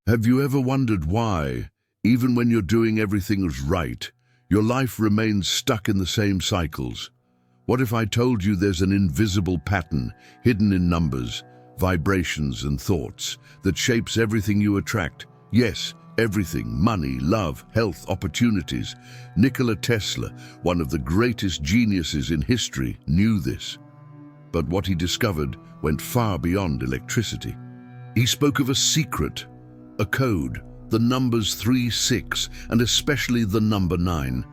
Have you ever wondered why, even when you're doing everything right, your life remains stuck in the same cycles? What if I told you there's an invisible pattern hidden in numbers, vibrations and thoughts that shapes everything you attract? Yes, everything: money, love, health, opportunities. Nikola Tesla, one of the greatest geniuses in history, knew this. But what he discovered went far beyond electricity. He spoke of a secret, a code, the numbers 3, 6, and especially the number 9.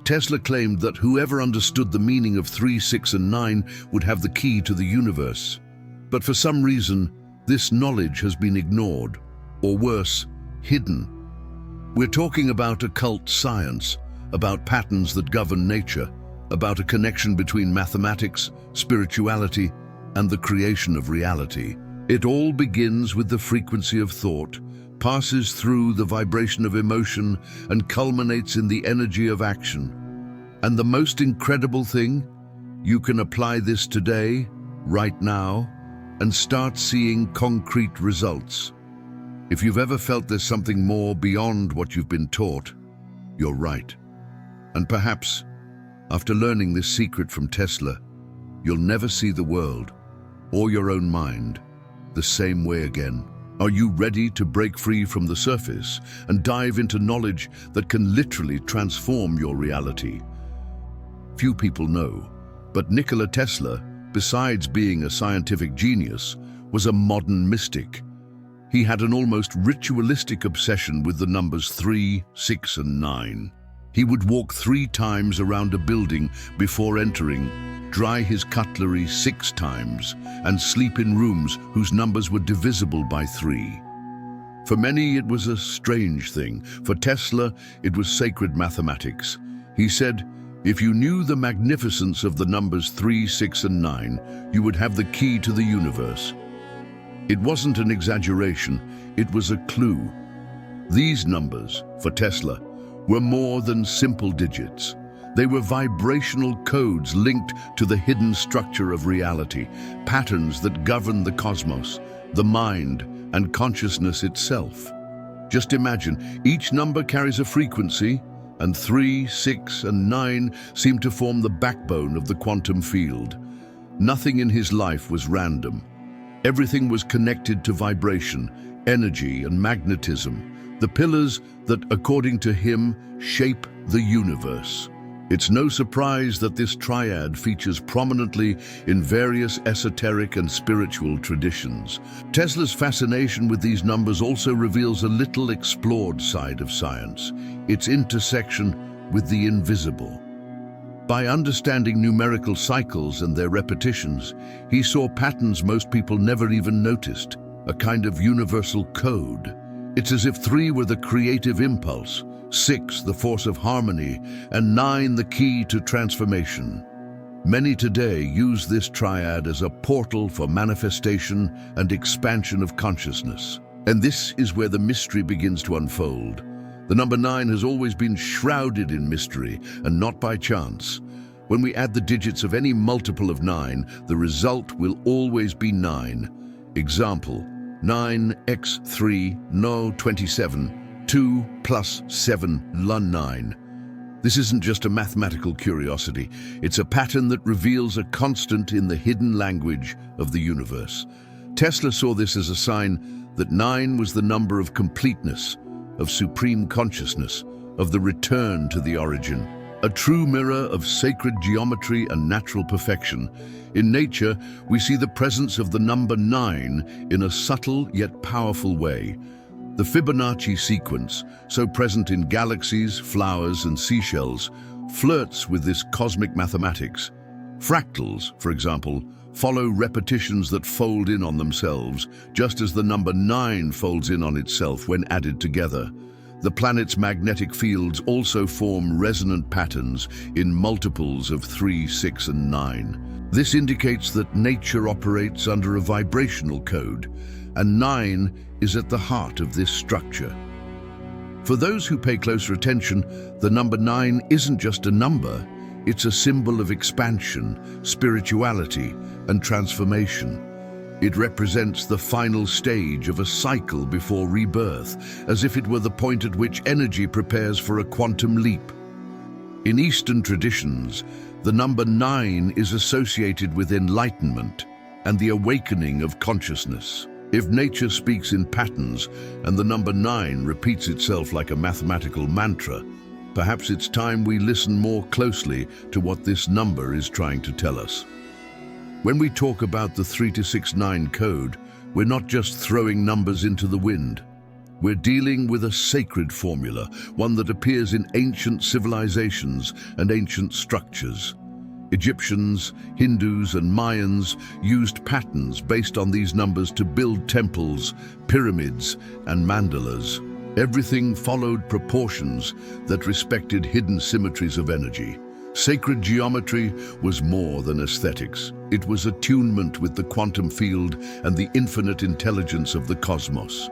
Tesla claimed that whoever understood the meaning of 3, 6, and 9 would have the key to the universe. But for some reason, this knowledge has been ignored, or worse, hidden. We're talking about occult science, about patterns that govern nature, about a connection between mathematics, spirituality, and the creation of reality. It all begins with the frequency of thought, passes through the vibration of emotion, and culminates in the energy of action. And the most incredible thing, you can apply this today, right now, and start seeing concrete results. If you've ever felt there's something more beyond what you've been taught, you're right. And perhaps, after learning this secret from Tesla, you'll never see the world, or your own mind, the same way again. Are you ready to break free from the surface and dive into knowledge that can literally transform your reality? Few people know, but Nikola Tesla, besides being a scientific genius, was a modern mystic. He had an almost ritualistic obsession with the numbers 3, 6, and 9. He would walk 3 times around a building before entering, dry his cutlery 6 times, and sleep in rooms whose numbers were divisible by 3. For many, it was a strange thing. For Tesla, it was sacred mathematics. He said, if you knew the magnificence of the numbers 3, 6, and 9, you would have the key to the universe. It wasn't an exaggeration, it was a clue. These numbers, for Tesla, were more than simple digits. They were vibrational codes linked to the hidden structure of reality, patterns that govern the cosmos, the mind, and consciousness itself. Just imagine, each number carries a frequency, and 3, 6, and 9 seem to form the backbone of the quantum field. Nothing in his life was random. Everything was connected to vibration, energy, and magnetism, the pillars that, according to him, shape the universe. It's no surprise that this triad features prominently in various esoteric and spiritual traditions. Tesla's fascination with these numbers also reveals a little explored side of science, its intersection with the invisible. By understanding numerical cycles and their repetitions, he saw patterns most people never even noticed, a kind of universal code. It's as if 3 were the creative impulse, 6 the force of harmony, and 9 the key to transformation. Many today use this triad as a portal for manifestation and expansion of consciousness. And this is where the mystery begins to unfold. The number 9 has always been shrouded in mystery, and not by chance. When we add the digits of any multiple of 9, the result will always be 9. Example: 9x3, no 27. 2 plus 7, 9. This isn't just a mathematical curiosity. It's a pattern that reveals a constant in the hidden language of the universe. Tesla saw this as a sign that 9 was the number of completeness, of supreme consciousness, of the return to the origin, a true mirror of sacred geometry and natural perfection. In nature, we see the presence of the number 9 in a subtle yet powerful way. The Fibonacci sequence, so present in galaxies, flowers, and seashells, flirts with this cosmic mathematics. Fractals, for example, follow repetitions that fold in on themselves, just as the number 9 folds in on itself when added together. The planet's magnetic fields also form resonant patterns in multiples of 3, 6, and 9. This indicates that nature operates under a vibrational code, and 9 is at the heart of this structure. For those who pay closer attention, the number 9 isn't just a number, it's a symbol of expansion, spirituality, and transformation. It represents the final stage of a cycle before rebirth, as if it were the point at which energy prepares for a quantum leap. In Eastern traditions, the number 9 is associated with enlightenment and the awakening of consciousness. If nature speaks in patterns and the number 9 repeats itself like a mathematical mantra, perhaps it's time we listen more closely to what this number is trying to tell us. When we talk about the 3269 code, we're not just throwing numbers into the wind. We're dealing with a sacred formula, one that appears in ancient civilizations and ancient structures. Egyptians, Hindus, and Mayans used patterns based on these numbers to build temples, pyramids, and mandalas. Everything followed proportions that respected hidden symmetries of energy. Sacred geometry was more than aesthetics. It was attunement with the quantum field and the infinite intelligence of the cosmos.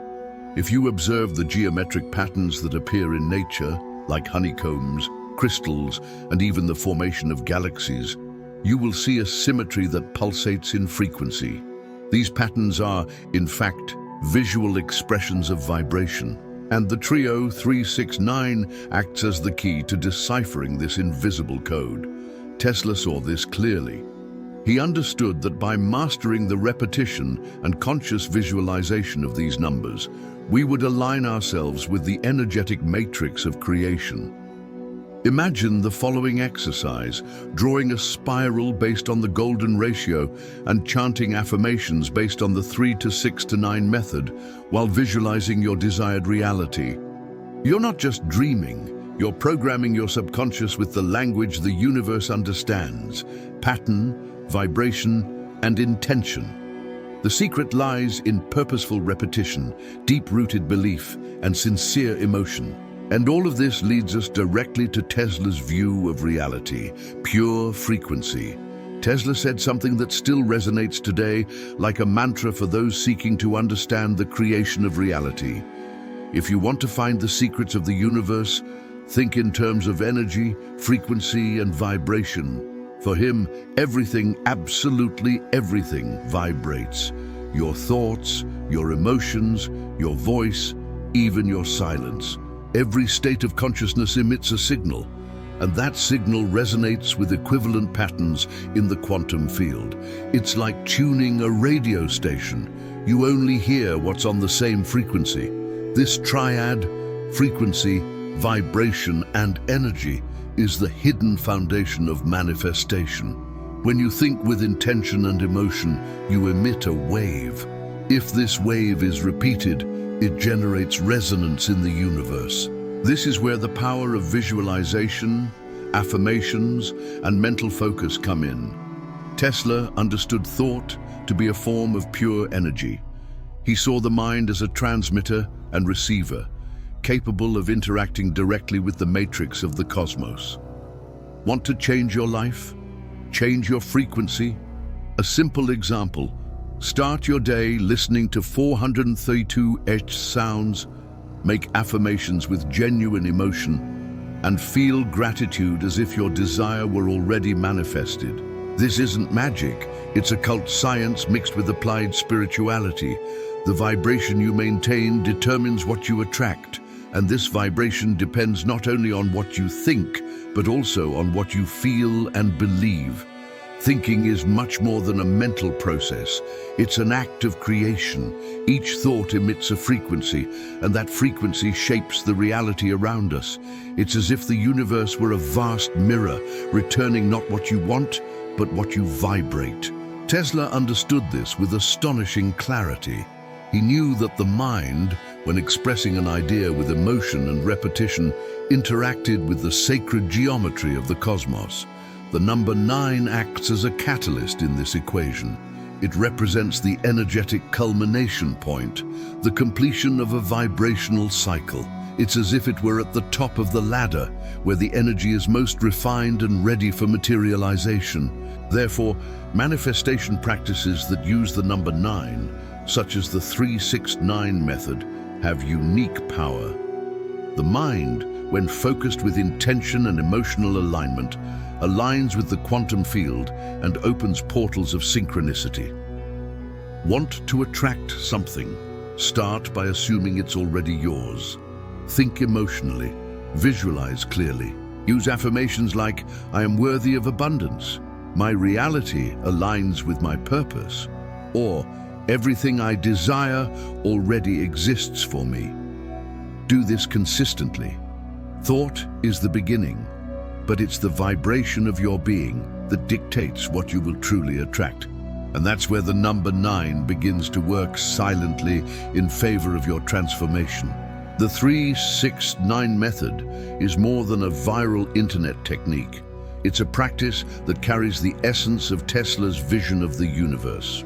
If you observe the geometric patterns that appear in nature, like honeycombs, crystals, and even the formation of galaxies, you will see a symmetry that pulsates in frequency. These patterns are, in fact, visual expressions of vibration. And the trio 369 acts as the key to deciphering this invisible code. Tesla saw this clearly. He understood that by mastering the repetition and conscious visualization of these numbers, we would align ourselves with the energetic matrix of creation. Imagine the following exercise, drawing a spiral based on the golden ratio and chanting affirmations based on the 3 to 6 to 9 method while visualizing your desired reality. You're not just dreaming, you're programming your subconscious with the language the universe understands: pattern, vibration, and intention. The secret lies in purposeful repetition, deep-rooted belief, and sincere emotion. And all of this leads us directly to Tesla's view of reality: pure frequency. Tesla said something that still resonates today, like a mantra for those seeking to understand the creation of reality. If you want to find the secrets of the universe, think in terms of energy, frequency, and vibration. For him, everything, absolutely everything, vibrates. Your thoughts, your emotions, your voice, even your silence. Every state of consciousness emits a signal, and that signal resonates with equivalent patterns in the quantum field. It's like tuning a radio station. You only hear what's on the same frequency. This triad, frequency, vibration, and energy, is the hidden foundation of manifestation. When you think with intention and emotion, you emit a wave. If this wave is repeated, it generates resonance in the universe. This is where the power of visualization, affirmations, and mental focus come in. Tesla understood thought to be a form of pure energy. He saw the mind as a transmitter and receiver, capable of interacting directly with the matrix of the cosmos. Want to change your life? Change your frequency? A simple example: start your day listening to 432 Hz sounds, make affirmations with genuine emotion, and feel gratitude as if your desire were already manifested. This isn't magic, it's occult science mixed with applied spirituality. The vibration you maintain determines what you attract, and this vibration depends not only on what you think, but also on what you feel and believe. Thinking is much more than a mental process. It's an act of creation. Each thought emits a frequency, and that frequency shapes the reality around us. It's as if the universe were a vast mirror, returning not what you want, but what you vibrate. Tesla understood this with astonishing clarity. He knew that the mind, when expressing an idea with emotion and repetition, interacted with the sacred geometry of the cosmos. The number 9 acts as a catalyst in this equation. It represents the energetic culmination point, the completion of a vibrational cycle. It's as if it were at the top of the ladder, where the energy is most refined and ready for materialization. Therefore, manifestation practices that use the number 9, such as the 369 method, have unique power. The mind, when focused with intention and emotional alignment, aligns with the quantum field and opens portals of synchronicity. Want to attract something? Start by assuming it's already yours. Think emotionally. Visualize clearly. Use affirmations like, I am worthy of abundance. My reality aligns with my purpose. Or, everything I desire already exists for me. Do this consistently. Thought is the beginning, but it's the vibration of your being that dictates what you will truly attract. And that's where the number 9 begins to work silently in favor of your transformation. The 3-6-9 method is more than a viral internet technique. It's a practice that carries the essence of Tesla's vision of the universe.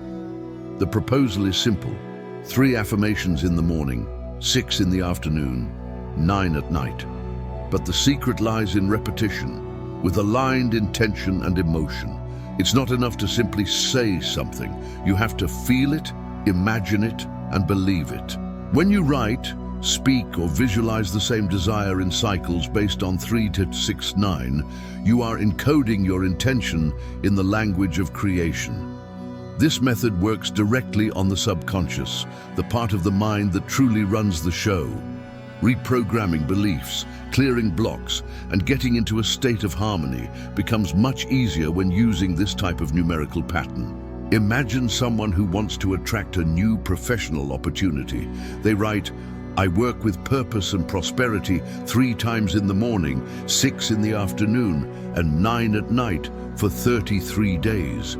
The proposal is simple: 3 affirmations in the morning, 6 in the afternoon, 9 at night. But the secret lies in repetition, with aligned intention and emotion. It's not enough to simply say something. You have to feel it, imagine it, and believe it. When you write, speak, or visualize the same desire in cycles based on 3-6-9, you are encoding your intention in the language of creation. This method works directly on the subconscious, the part of the mind that truly runs the show. Reprogramming beliefs, clearing blocks, and getting into a state of harmony becomes much easier when using this type of numerical pattern. Imagine someone who wants to attract a new professional opportunity. They write, I work with purpose and prosperity 3 times in the morning, 6 in the afternoon, and 9 at night for 33 days.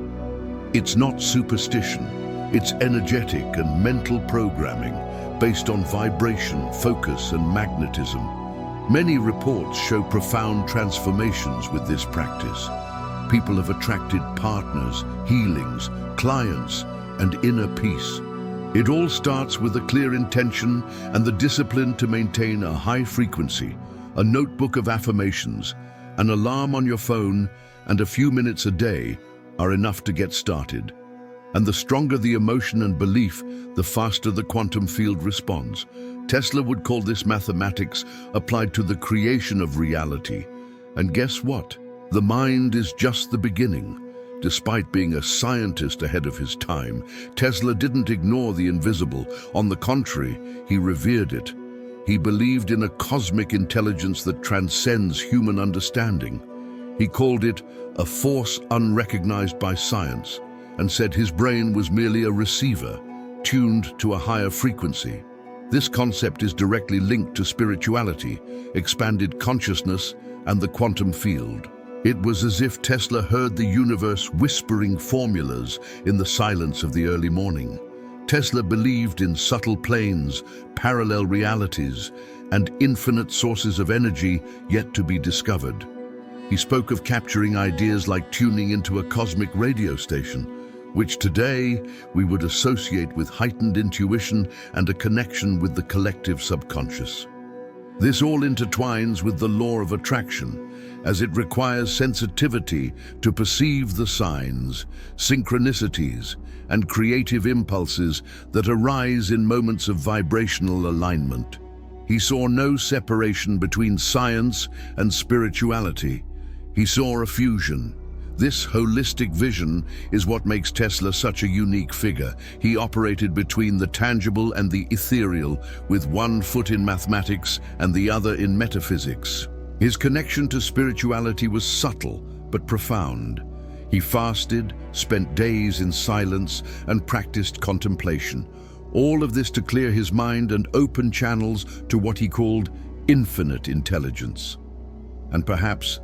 It's not superstition. It's energetic and mental programming based on vibration, focus, and magnetism. Many reports show profound transformations with this practice. People have attracted partners, healings, clients, and inner peace. It all starts with a clear intention and the discipline to maintain a high frequency, a notebook of affirmations, an alarm on your phone, and a few minutes a day are enough to get started. And the stronger the emotion and belief, the faster the quantum field responds. Tesla would call this mathematics applied to the creation of reality. And guess what? The mind is just the beginning. Despite being a scientist ahead of his time, Tesla didn't ignore the invisible. On the contrary, he revered it. He believed in a cosmic intelligence that transcends human understanding. He called it a force unrecognized by science, and said his brain was merely a receiver, tuned to a higher frequency. This concept is directly linked to spirituality, expanded consciousness, and the quantum field. It was as if Tesla heard the universe whispering formulas in the silence of the early morning. Tesla believed in subtle planes, parallel realities, and infinite sources of energy yet to be discovered. He spoke of capturing ideas like tuning into a cosmic radio station, which today we would associate with heightened intuition and a connection with the collective subconscious. This all intertwines with the law of attraction, as it requires sensitivity to perceive the signs, synchronicities, and creative impulses that arise in moments of vibrational alignment. He saw no separation between science and spirituality. He saw a fusion. This holistic vision is what makes Tesla such a unique figure. He operated between the tangible and the ethereal, with one foot in mathematics and the other in metaphysics. His connection to spirituality was subtle but profound. He fasted, spent days in silence, and practiced contemplation. All of this to clear his mind and open channels to what he called infinite intelligence. And perhaps,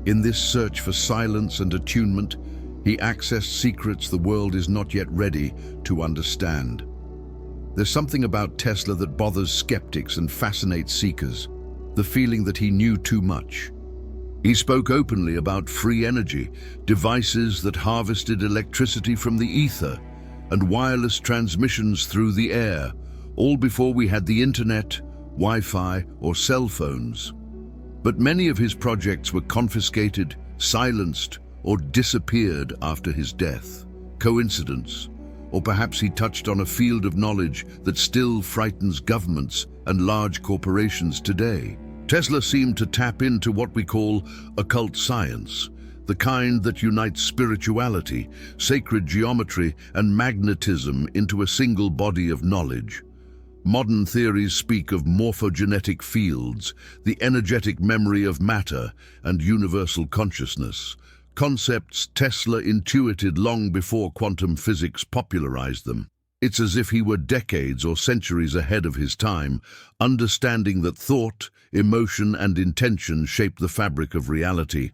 in this search for silence and attunement, he accessed secrets the world is not yet ready to understand. There's something about Tesla that bothers skeptics and fascinates seekers, the feeling that he knew too much. He spoke openly about free energy, devices that harvested electricity from the ether, and wireless transmissions through the air, all before we had the internet, Wi-Fi, or cell phones. But many of his projects were confiscated, silenced, or disappeared after his death. Coincidence? Or perhaps he touched on a field of knowledge that still frightens governments and large corporations today. Tesla seemed to tap into what we call occult science, the kind that unites spirituality, sacred geometry, and magnetism into a single body of knowledge. Modern theories speak of morphogenetic fields, the energetic memory of matter, and universal consciousness, concepts Tesla intuited long before quantum physics popularized them. It's as if he were decades or centuries ahead of his time, understanding that thought, emotion, and intention shape the fabric of reality.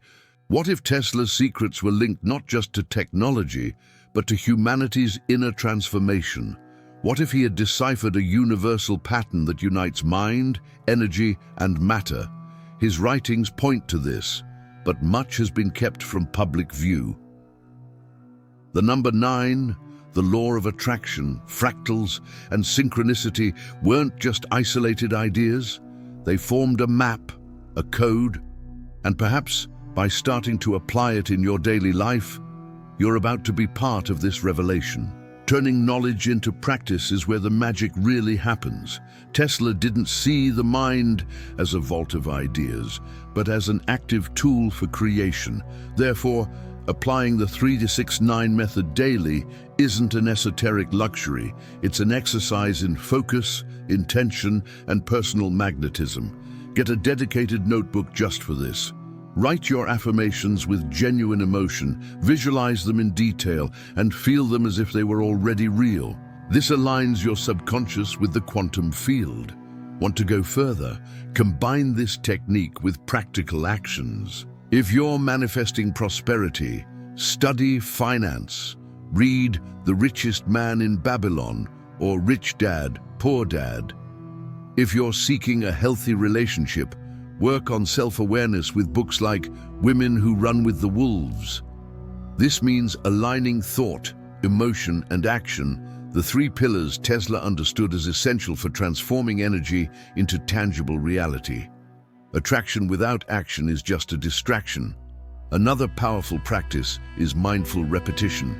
What if Tesla's secrets were linked not just to technology, but to humanity's inner transformation? What if he had deciphered a universal pattern that unites mind, energy, and matter? His writings point to this, but much has been kept from public view. The number 9, the law of attraction, fractals, and synchronicity weren't just isolated ideas. They formed a map, a code, and perhaps by starting to apply it in your daily life, you're about to be part of this revelation. Turning knowledge into practice is where the magic really happens. Tesla didn't see the mind as a vault of ideas, but as an active tool for creation. Therefore, applying the 3-6-9 method daily isn't an esoteric luxury. It's an exercise in focus, intention, and personal magnetism. Get a dedicated notebook just for this. Write your affirmations with genuine emotion, visualize them in detail, and feel them as if they were already real. This aligns your subconscious with the quantum field. Want to go further? Combine this technique with practical actions. If you're manifesting prosperity, study finance. Read The Richest Man in Babylon or Rich Dad, Poor Dad. If you're seeking a healthy relationship, work on self-awareness with books like Women Who Run with the Wolves. This means aligning thought, emotion, and action, the 3 pillars Tesla understood as essential for transforming energy into tangible reality. Attraction without action is just a distraction. Another powerful practice is mindful repetition.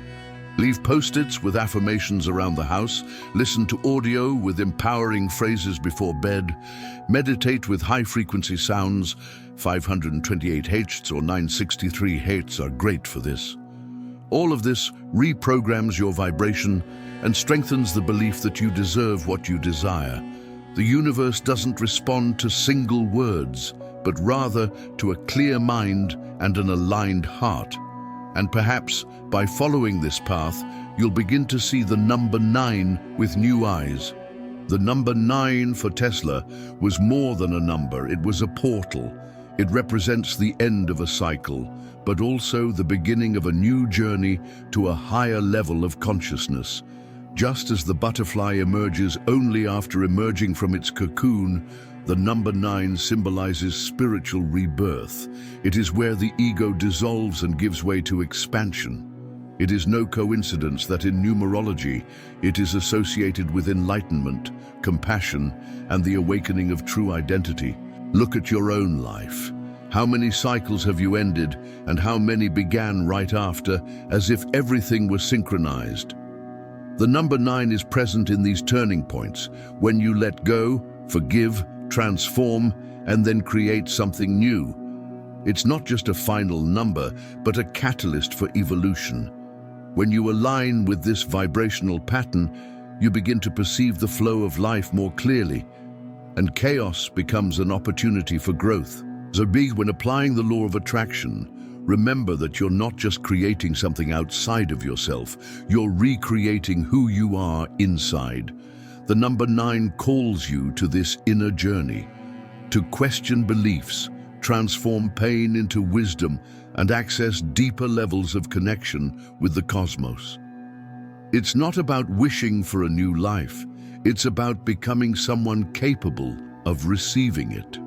Leave post-its with affirmations around the house, listen to audio with empowering phrases before bed, meditate with high-frequency sounds. 528 Hz or 963 Hz are great for this. All of this reprograms your vibration and strengthens the belief that you deserve what you desire. The universe doesn't respond to single words, but rather to a clear mind and an aligned heart. And perhaps, by following this path, you'll begin to see the number 9 with new eyes. The number 9 for Tesla was more than a number, it was a portal. It represents the end of a cycle, but also the beginning of a new journey to a higher level of consciousness. Just as the butterfly emerges only after emerging from its cocoon, the number 9 symbolizes spiritual rebirth. It is where the ego dissolves and gives way to expansion. It is no coincidence that in numerology, it is associated with enlightenment, compassion, and the awakening of true identity. Look at your own life. How many cycles have you ended, and how many began right after, as if everything was synchronized? The number 9 is present in these turning points, when you let go, forgive, transform, and then create something new. It's not just a final number, but a catalyst for evolution. When you align with this vibrational pattern, you begin to perceive the flow of life more clearly, and chaos becomes an opportunity for growth. So when applying the law of attraction, remember that you're not just creating something outside of yourself, you're recreating who you are inside. The number 9 calls you to this inner journey, to question beliefs, transform pain into wisdom, and access deeper levels of connection with the cosmos. It's not about wishing for a new life, it's about becoming someone capable of receiving it.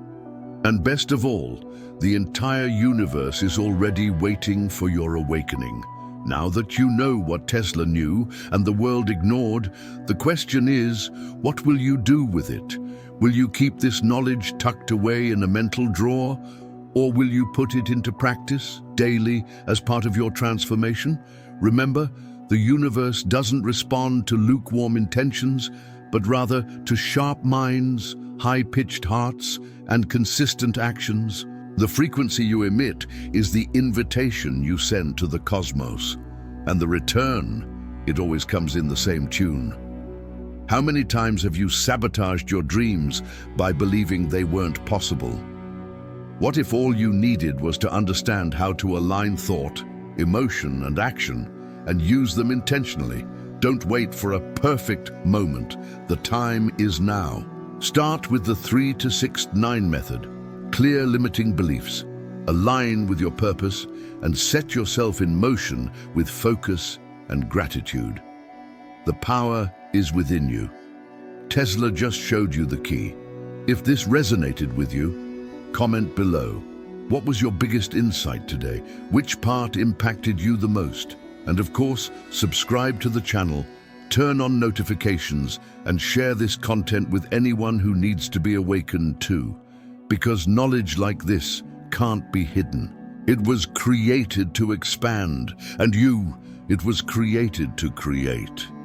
And best of all, the entire universe is already waiting for your awakening. Now that you know what Tesla knew and the world ignored, the question is, what will you do with it? Will you keep this knowledge tucked away in a mental drawer? Or will you put it into practice daily as part of your transformation? Remember, the universe doesn't respond to lukewarm intentions, but rather to sharp minds, high-pitched hearts, and consistent actions. The frequency you emit is the invitation you send to the cosmos, and the return, it always comes in the same tune. How many times have you sabotaged your dreams by believing they weren't possible? What if all you needed was to understand how to align thought, emotion, and action, and use them intentionally? Don't wait for a perfect moment. The time is now. Start with the 3 to 6 9 method. Clear limiting beliefs, align with your purpose, and set yourself in motion with focus and gratitude. The power is within you. Tesla just showed you the key. If this resonated with you, comment below. What was your biggest insight today? Which part impacted you the most? And of course, subscribe to the channel, turn on notifications, and share this content with anyone who needs to be awakened too. Because knowledge like this can't be hidden. It was created to expand, and it was created to create.